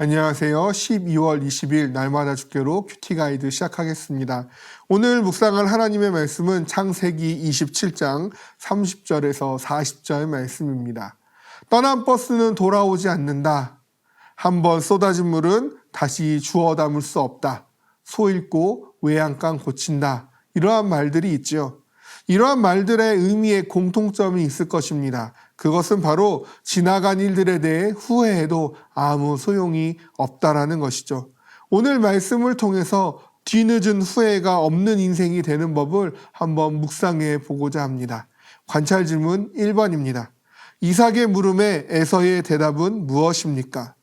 안녕하세요. 12월 20일 날마다 주께로 큐티 가이드 시작하겠습니다. 오늘 묵상할 하나님의 말씀은 창세기 27장 30절에서 40절 말씀입니다. 떠난 버스는 돌아오지 않는다. 한번 쏟아진 물은 다시 주워 담을 수 없다. 소 잃고 외양간 고친다. 이러한 말들이 있죠. 이러한 말들의 의미에 공통점이 있을 것입니다. 그것은 바로 지나간 일들에 대해 후회해도 아무 소용이 없다라는 것이죠. 오늘 말씀을 통해서 뒤늦은 후회가 없는 인생이 되는 법을 한번 묵상해 보고자 합니다. 관찰 질문 1번입니다. 이삭의 물음에 에서의 대답은 무엇입니까?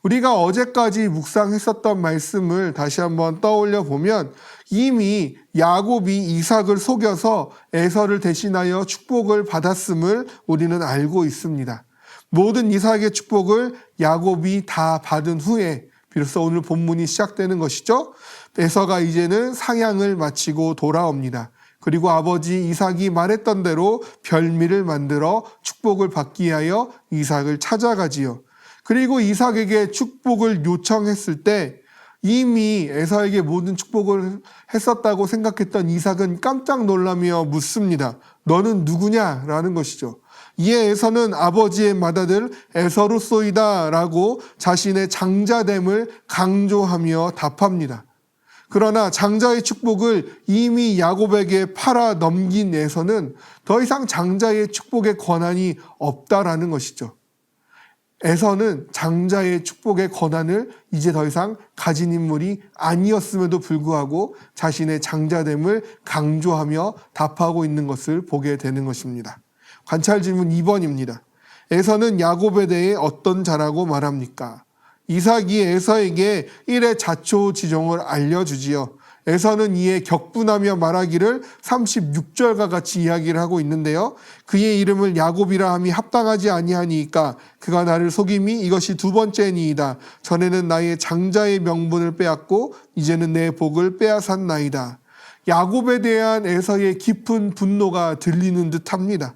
우리가 어제까지 묵상했었던 말씀을 다시 한번 떠올려 보면 이미 야곱이 이삭을 속여서 에서를 대신하여 축복을 받았음을 우리는 알고 있습니다. 모든 이삭의 축복을 야곱이 다 받은 후에 비로소 오늘 본문이 시작되는 것이죠. 에서가 이제는 사냥을 마치고 돌아옵니다. 그리고 아버지 이삭이 말했던 대로 별미를 만들어 축복을 받기 위하여 이삭을 찾아가지요. 그리고 이삭에게 축복을 요청했을 때 이미 에서에게 모든 축복을 했었다고 생각했던 이삭은 깜짝 놀라며 묻습니다. 너는 누구냐? 라는 것이죠. 이에 에서는 아버지의 맏아들 에서로소이다 라고 자신의 장자됨을 강조하며 답합니다. 그러나 장자의 축복을 이미 야곱에게 팔아 넘긴 에서는 더 이상 장자의 축복의 권한이 없다라는 것이죠. 에서는 장자의 축복의 권한을 이제 더 이상 가진 인물이 아니었음에도 불구하고 자신의 장자됨을 강조하며 답하고 있는 것을 보게 되는 것입니다. 관찰 질문 2번입니다. 에서는 야곱에 대해 어떤 자라고 말합니까? 이삭이 에서에게 일의 자초지종을 알려주지요. 에서는 이에 격분하며 말하기를 36절과 같이 이야기를 하고 있는데요. 그의 이름을 야곱이라 함이 합당하지 아니하니까 그가 나를 속임이 이것이 두 번째니이다. 전에는 나의 장자의 명분을 빼앗고 이제는 내 복을 빼앗았나이다. 야곱에 대한 에서의 깊은 분노가 들리는 듯합니다.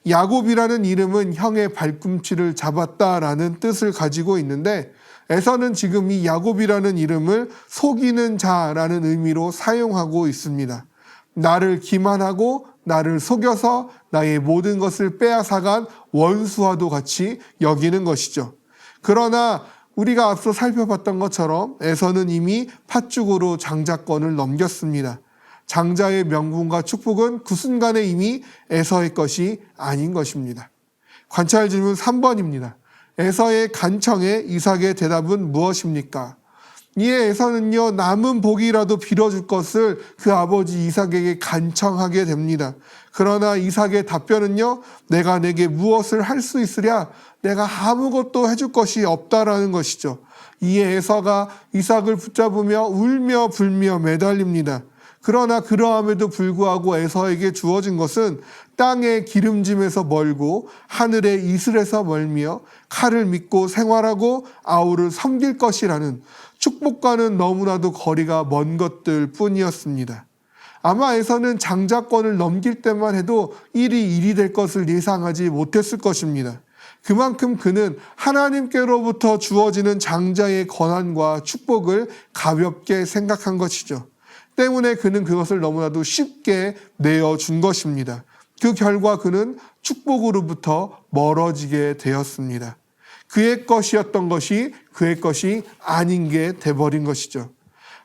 야곱이라는 이름은 형의 발꿈치를 잡았다라는 뜻을 가지고 있는데 에서는 지금 이 야곱이라는 이름을 속이는 자라는 의미로 사용하고 있습니다. 나를 기만하고 나를 속여서 나의 모든 것을 빼앗아간 원수와도 같이 여기는 것이죠. 그러나 우리가 앞서 살펴봤던 것처럼 에서는 이미 팥죽으로 장자권을 넘겼습니다. 장자의 명분과 축복은 그 순간에 이미 에서의 것이 아닌 것입니다. 관찰 질문 3번입니다. 에서의 간청에 이삭의 대답은 무엇입니까? 이에 에서는요, 남은 복이라도 빌어줄 것을 그 아버지 이삭에게 간청하게 됩니다. 그러나 이삭의 답변은요, 내가 내게 무엇을 할 수 있으랴? 내가 아무것도 해줄 것이 없다라는 것이죠. 이에 에서가 이삭을 붙잡으며 울며 불며 매달립니다. 그러나 그러함에도 불구하고 에서에게 주어진 것은 땅의 기름짐에서 멀고 하늘의 이슬에서 멀며 칼을 믿고 생활하고 아우를 섬길 것이라는 축복과는 너무나도 거리가 먼 것들 뿐이었습니다. 아마 에서는 장자권을 넘길 때만 해도 일이 될 것을 예상하지 못했을 것입니다. 그만큼 그는 하나님께로부터 주어지는 장자의 권한과 축복을 가볍게 생각한 것이죠. 때문에 그는 그것을 너무나도 쉽게 내어준 것입니다. 그 결과 그는 축복으로부터 멀어지게 되었습니다. 그의 것이었던 것이 그의 것이 아닌 게 돼버린 것이죠.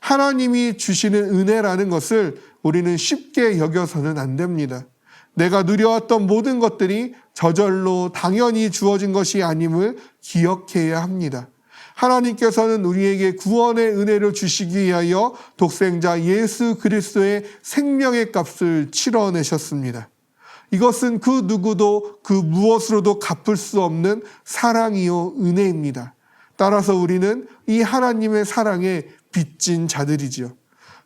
하나님이 주시는 은혜라는 것을 우리는 쉽게 여겨서는 안 됩니다. 내가 누려왔던 모든 것들이 저절로 당연히 주어진 것이 아님을 기억해야 합니다. 하나님께서는 우리에게 구원의 은혜를 주시기 위하여 독생자 예수 그리스도의 생명의 값을 치러내셨습니다. 이것은 그 누구도 그 무엇으로도 갚을 수 없는 사랑이요 은혜입니다. 따라서 우리는 이 하나님의 사랑에 빚진 자들이지요.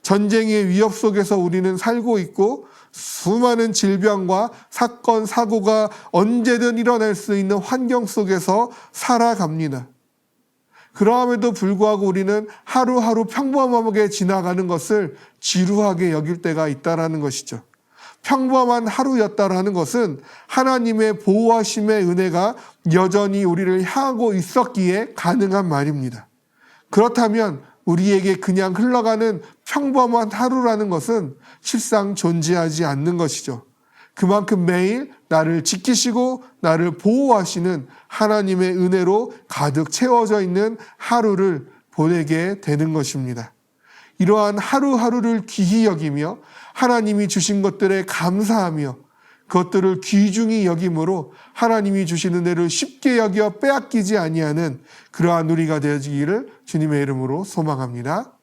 전쟁의 위협 속에서 우리는 살고 있고 수많은 질병과 사건, 사고가 언제든 일어날 수 있는 환경 속에서 살아갑니다. 그러함에도 불구하고 우리는 하루하루 평범하게 지나가는 것을 지루하게 여길 때가 있다는 것이죠. 평범한 하루였다라는 것은 하나님의 보호하심의 은혜가 여전히 우리를 향하고 있었기에 가능한 말입니다. 그렇다면 우리에게 그냥 흘러가는 평범한 하루라는 것은 실상 존재하지 않는 것이죠. 그만큼 매일 나를 지키시고 나를 보호하시는 하나님의 은혜로 가득 채워져 있는 하루를 보내게 되는 것입니다. 이러한 하루하루를 귀히 여기며 하나님이 주신 것들에 감사하며 그것들을 귀중히 여김으로 하나님이 주신 은혜를 쉽게 여겨 빼앗기지 아니하는 그러한 우리가 되어지기를 주님의 이름으로 소망합니다.